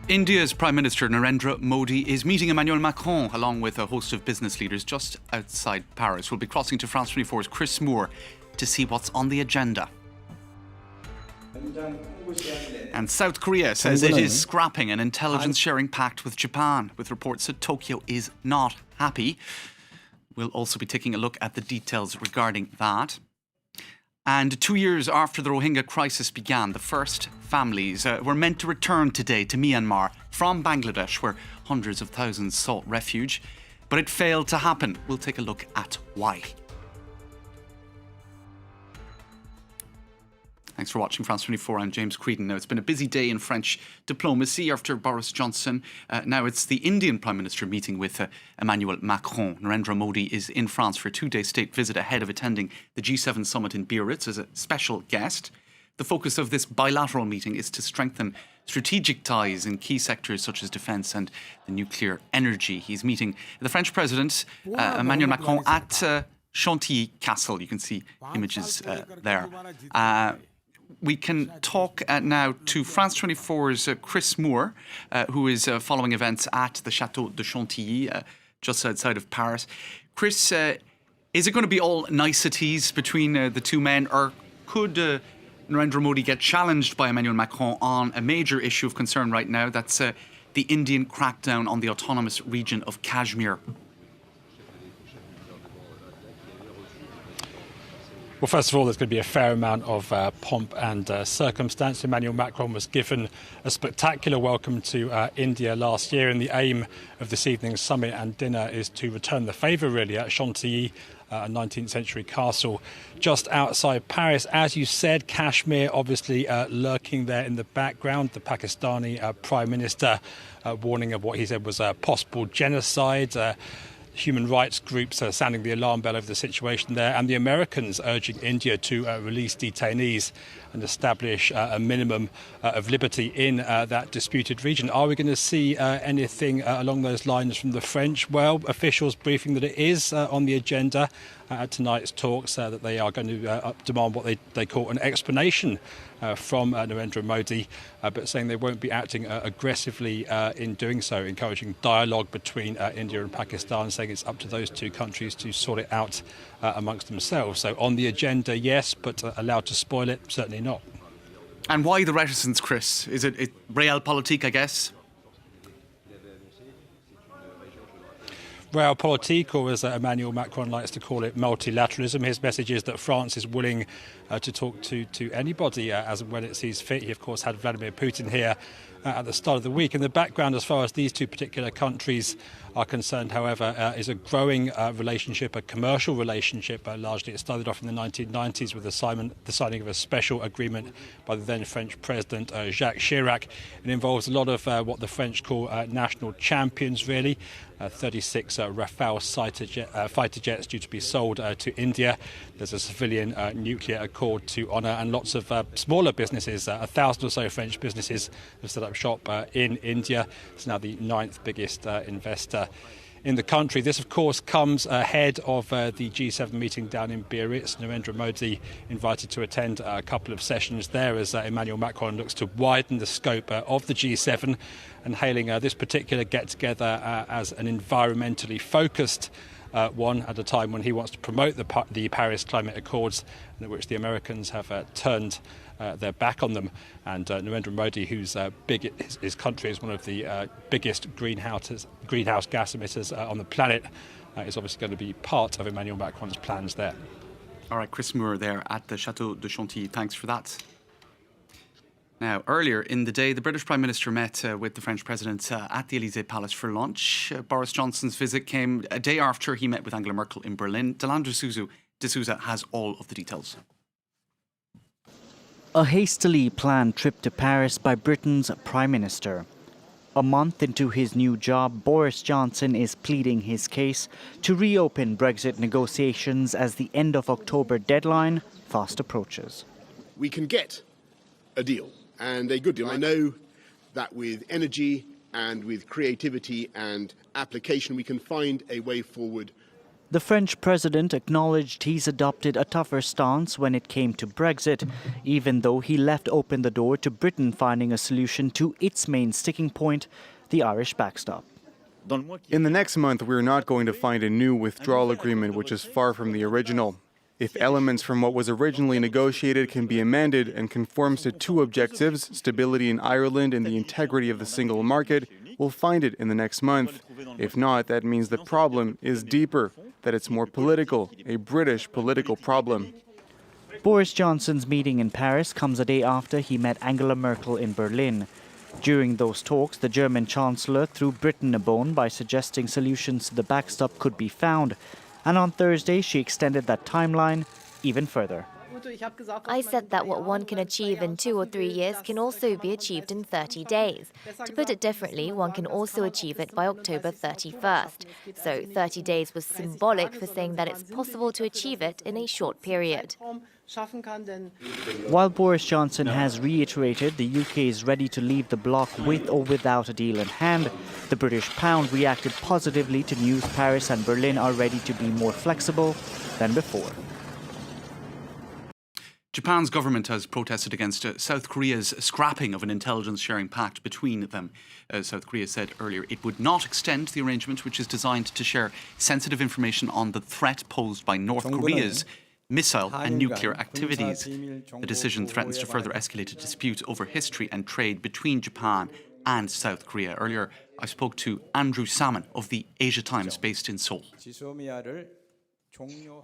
India's Prime Minister Narendra Modi is meeting Emmanuel Macron along with a host of business leaders just outside Paris. We'll be crossing to France 24's Chris Moore to see what's on the agenda. And South Korea says it is scrapping an intelligence sharing pact with Japan, with reports that Tokyo is not happy. We'll also be taking a look at the details regarding that. And 2 years after the Rohingya crisis began, the first families were meant to return today to Myanmar from Bangladesh, where hundreds of thousands sought refuge. But it failed to happen. We'll take a look at why. Thanks for watching France 24. I'm James Creedon. Now, it's been a busy day in French diplomacy after Boris Johnson. Now it's the Indian Prime Minister meeting with Emmanuel Macron. Narendra Modi is in France for a 2-day state visit ahead of attending the G7 summit in Biarritz as a special guest. The focus of this bilateral meeting is to strengthen strategic ties in key sectors such as defence and the nuclear energy. He's meeting the French President, Emmanuel Macron, at Chantilly Castle. You can see images there. We can talk now to France 24's Chris Moore, who is following events at the Château de Chantilly, just outside of Paris. Chris, is it going to be all niceties between the two men, or could Narendra Modi get challenged by Emmanuel Macron on a major issue of concern right now? That's the Indian crackdown on the autonomous region of Kashmir. Well, first of all, there's going to be a fair amount of pomp and circumstance. Emmanuel Macron was given a spectacular welcome to India last year, and the aim of this evening's summit and dinner is to return the favour, really, at Chantilly, a 19th century castle just outside Paris. As you said, Kashmir obviously lurking there in the background. The Pakistani Prime Minister warning of what he said was possible genocide. Human rights groups are sounding the alarm bell over the situation there, and the Americans urging India to release detainees and establish a minimum of liberty in that disputed region. Are we going to see anything along those lines from the French? Well, officials briefing that it is on the agenda at tonight's talks, that they are going to demand what they call an explanation from Narendra Modi, but saying they won't be acting aggressively in doing so, encouraging dialogue between India and Pakistan, saying it's up to those two countries to sort it out amongst themselves. So on the agenda, yes, but allowed to spoil it, certainly not. And why the reticence, Chris? Is it realpolitik, I guess? Realpolitik, or as Emmanuel Macron likes to call it, multilateralism. His message is that France is willing to talk to anybody as and when it sees fit. He, of course, had Vladimir Putin here at the start of the week. In the background, as far as these two particular countries are concerned, however, is a growing relationship, a commercial relationship. Largely, it started off in the 1990s with the signing of a special agreement by the then French President Jacques Chirac. It involves a lot of what the French call national champions, really. 36 Rafale fighter jets due to be sold to India. There's a civilian nuclear accord to honour, and lots of smaller businesses, 1,000 or so French businesses have set up shop in India. It's now the 9th biggest investor in the country. This, of course, comes ahead of the G7 meeting down in Biarritz. Narendra Modi invited to attend a couple of sessions there as Emmanuel Macron looks to widen the scope of the G7, and hailing this particular get-together as an environmentally focused one at a time when he wants to promote the Paris Climate Accords, in which the Americans have turned their back on them. And Narendra Modi, whose his country is one of the biggest greenhouse gas emitters on the planet, is obviously going to be part of Emmanuel Macron's plans there. All right, Chris Moore there at the Château de Chantilly. Thanks for that. Now, earlier in the day, the British Prime Minister met with the French President at the Élysée Palace for lunch. Boris Johnson's visit came a day after he met with Angela Merkel in Berlin. Delan D'Souza has all of the details. A hastily planned trip to Paris by Britain's Prime Minister. A month into his new job, Boris Johnson is pleading his case to reopen Brexit negotiations as the end of October deadline fast approaches. We can get a deal, and a good deal. I know that with energy and with creativity and application, we can find a way forward The French president acknowledged he's adopted a tougher stance when it came to Brexit, even though he left open the door to Britain finding a solution to its main sticking point, the Irish backstop. In the next month, we're not going to find a new withdrawal agreement which is far from the original. If elements from what was originally negotiated can be amended and conforms to two objectives, stability in Ireland and the integrity of the single market, we'll find it in the next month. If not, that means the problem is deeper, that it's more political, a British political problem. Boris Johnson's meeting in Paris comes a day after he met Angela Merkel in Berlin. During those talks, the German Chancellor threw Britain a bone by suggesting solutions to the backstop could be found. And on Thursday, she extended that timeline even further. I said that what one can achieve in 2 or 3 years can also be achieved in 30 days. To put it differently, one can also achieve it by October 31st. So 30 days was symbolic for saying that it's possible to achieve it in a short period. While Boris Johnson has reiterated the UK is ready to leave the bloc with or without a deal in hand, the British pound reacted positively to news Paris and Berlin are ready to be more flexible than before. Japan's government has protested against South Korea's scrapping of an intelligence-sharing pact between them. South Korea said earlier it would not extend the arrangement, which is designed to share sensitive information on the threat posed by North Korea's missile and nuclear activities. The decision threatens to further escalate a dispute over history and trade between Japan and South Korea. Earlier, I spoke to Andrew Salmon of the Asia Times based in Seoul.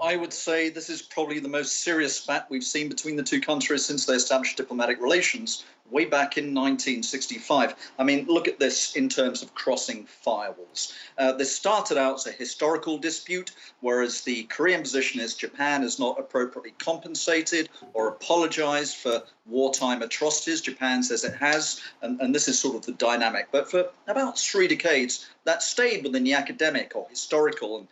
I would say this is probably the most serious spat we've seen between the two countries since they established diplomatic relations way back in 1965. I mean, look at this in terms of crossing firewalls. This started out as a historical dispute, whereas the Korean position is Japan has not appropriately compensated or apologized for wartime atrocities. Japan says it has, and this is sort of the dynamic. But for about 3 decades, that stayed within the academic or historical and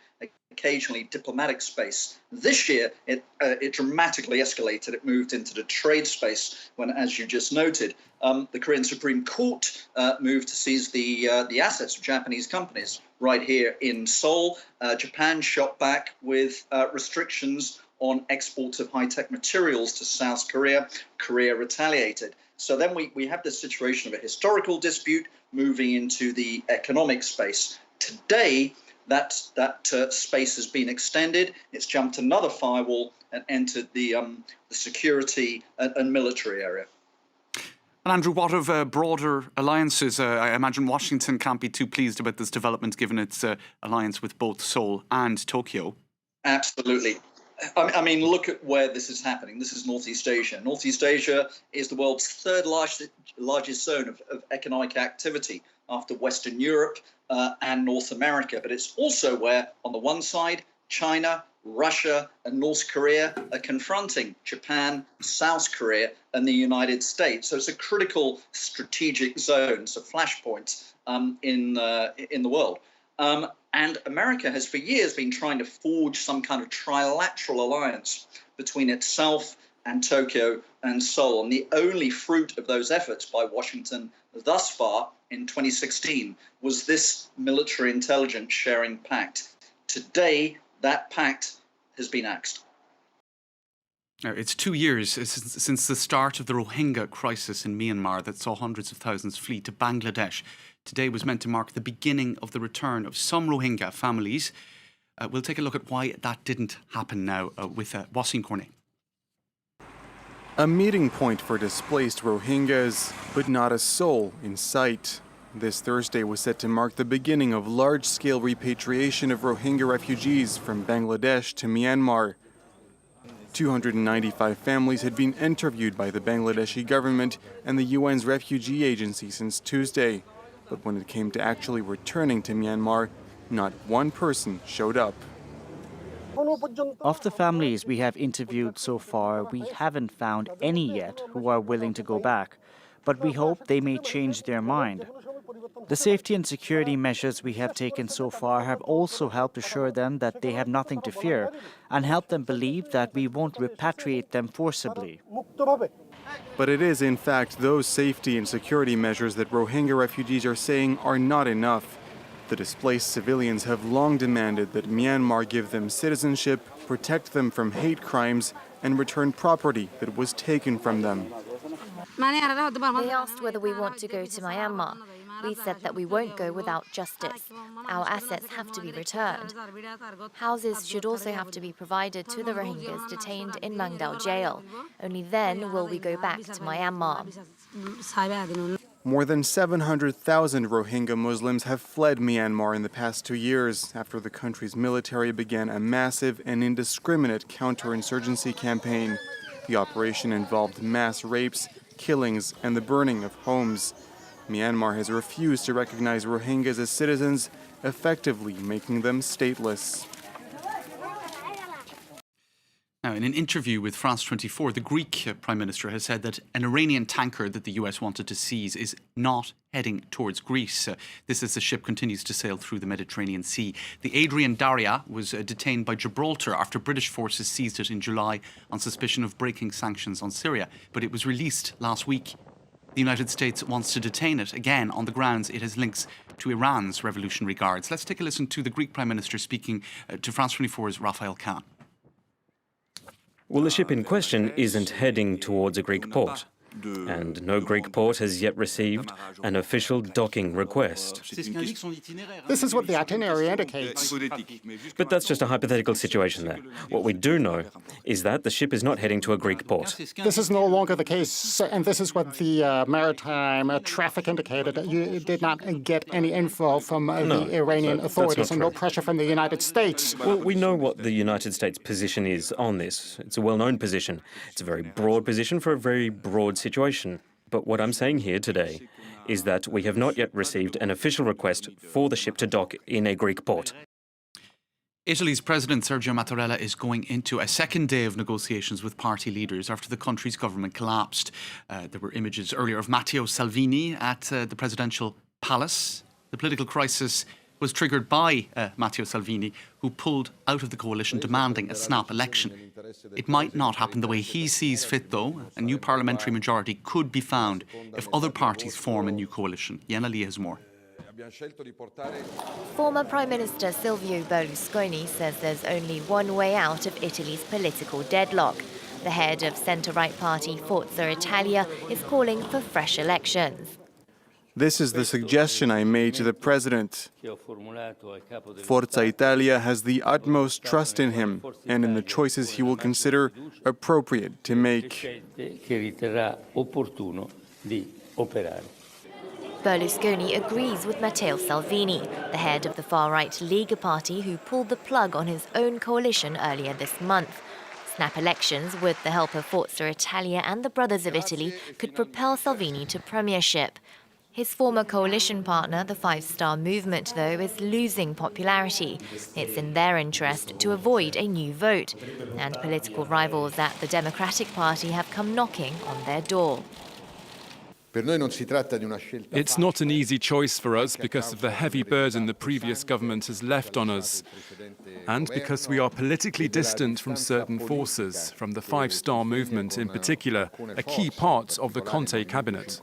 occasionally diplomatic space. This year, it dramatically escalated. It moved into the trade space when, as you just noted, the Korean Supreme Court moved to seize the assets of Japanese companies right here in Seoul. Japan shot back with restrictions on exports of high-tech materials to South Korea. Korea retaliated. So then we have this situation of a historical dispute moving into the economic space. Today, that space has been extended. It's jumped another firewall and entered the security and military area. And Andrew, what of broader alliances? I imagine Washington can't be too pleased about this development given its alliance with both Seoul and Tokyo. Absolutely. I mean, look at where this is happening. This is Northeast Asia. Northeast Asia is the world's third largest zone of economic activity after Western Europe and North America. But it's also where, on the one side, China, Russia and North Korea are confronting Japan, South Korea and the United States. So it's a critical strategic zone. It's a flashpoint in the world. And America has for years been trying to forge some kind of trilateral alliance between itself and Tokyo and Seoul. And the only fruit of those efforts by Washington thus far in 2016 was this military intelligence sharing pact. Today, that pact has been axed. Now, it's 2 years since the start of the Rohingya crisis in Myanmar that saw hundreds of thousands flee to Bangladesh. Today was meant to mark the beginning of the return of some Rohingya families. We'll take a look at why that didn't happen now with Wasim Cornet. A meeting point for displaced Rohingyas, but not a soul in sight. This Thursday was set to mark the beginning of large-scale repatriation of Rohingya refugees from Bangladesh to Myanmar. 295 families had been interviewed by the Bangladeshi government and the UN's refugee agency since Tuesday. But when it came to actually returning to Myanmar, not one person showed up. Of the families we have interviewed so far, we haven't found any yet who are willing to go back. But we hope they may change their mind. The safety and security measures we have taken so far have also helped assure them that they have nothing to fear and help them believe that we won't repatriate them forcibly. But it is, in fact, those safety and security measures that Rohingya refugees are saying are not enough. The displaced civilians have long demanded that Myanmar give them citizenship, protect them from hate crimes, and return property that was taken from them. They asked whether we want to go to Myanmar. We said that we won't go without justice. Our assets have to be returned. Houses should also have to be provided to the Rohingyas detained in Mangdao jail. Only then will we go back to Myanmar. More than 700,000 Rohingya Muslims have fled Myanmar in the past 2 years after the country's military began a massive and indiscriminate counterinsurgency campaign. The operation involved mass rapes, killings, and the burning of homes. Myanmar has refused to recognize Rohingyas as citizens, effectively making them stateless. Now, in an interview with France 24, the Greek Prime Minister has said that an Iranian tanker that the US wanted to seize is not heading towards Greece. This as the ship continues to sail through the Mediterranean Sea. The Adrian Daria was detained by Gibraltar after British forces seized it in July on suspicion of breaking sanctions on Syria, but it was released last week. The United States wants to detain it again on the grounds it has links to Iran's Revolutionary Guards. Let's take a listen to the Greek Prime Minister speaking to France 24's Raphael Khan. Well, the ship in question isn't heading towards a Greek port, and no Greek port has yet received an official docking request. This is what the itinerary indicates. But that's just a hypothetical situation there. What we do know is that the ship is not heading to a Greek port. This is no longer the case, and this is what the maritime traffic indicated. You did not get any info from the Iranian authorities and no pressure from the United States. Well, we know what the United States' position is on this. It's a well-known position. It's a very broad position for a very broad situation. But what I'm saying here today is that we have not yet received an official request for the ship to dock in a Greek port. Italy's President Sergio Mattarella is going into a second day of negotiations with party leaders after the country's government collapsed. There were images earlier of Matteo Salvini at the presidential palace. The political crisis was triggered by Matteo Salvini, who pulled out of the coalition demanding a snap election. It might not happen the way he sees fit, though. A new parliamentary majority could be found if other parties form a new coalition. Jena Lee has more. Former Prime Minister Silvio Berlusconi says there's only one way out of Italy's political deadlock. The head of centre-right party Forza Italia is calling for fresh elections. This is the suggestion I made to the president. Forza Italia has the utmost trust in him and in the choices he will consider appropriate to make. Berlusconi agrees with Matteo Salvini, the head of the far-right Lega party who pulled the plug on his own coalition earlier this month. Snap elections, with the help of Forza Italia and the Brothers of Italy, could propel Salvini to premiership. His former coalition partner, the Five Star Movement, though, is losing popularity. It's in their interest to avoid a new vote, and political rivals at the Democratic Party have come knocking on their door. It's not an easy choice for us because of the heavy burden the previous government has left on us, and because we are politically distant from certain forces, from the Five Star Movement in particular, a key part of the Conte cabinet.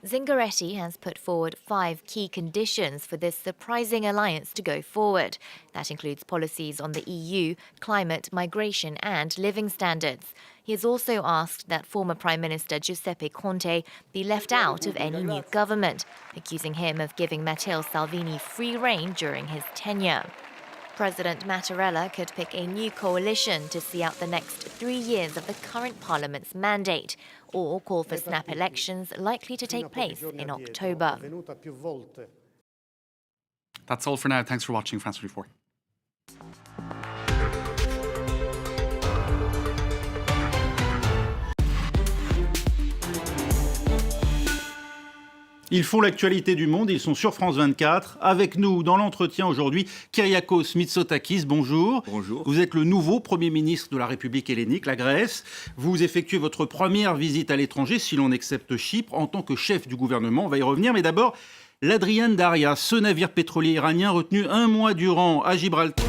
Zingaretti has put forward 5 key conditions for this surprising alliance to go forward. That includes policies on the EU, climate, migration and living standards. He has also asked that former Prime Minister Giuseppe Conte be left out of any new government, accusing him of giving Matteo Salvini free rein during his tenure. President Mattarella could pick a new coalition to see out the next 3 years of the current parliament's mandate, or call for snap elections likely to take place in October. That's all for now. Thanks for watching France 24. Ils font l'actualité du monde, ils sont sur France 24. Avec nous dans l'entretien aujourd'hui, Kyriakos Mitsotakis, bonjour. Bonjour. Vous êtes le nouveau Premier ministre de la République hellénique, la Grèce. Vous effectuez votre première visite à l'étranger, si l'on accepte Chypre, en tant que chef du gouvernement. On va y revenir, mais d'abord, l'Adrian Daria, ce navire pétrolier iranien retenu un mois durant à Gibraltar.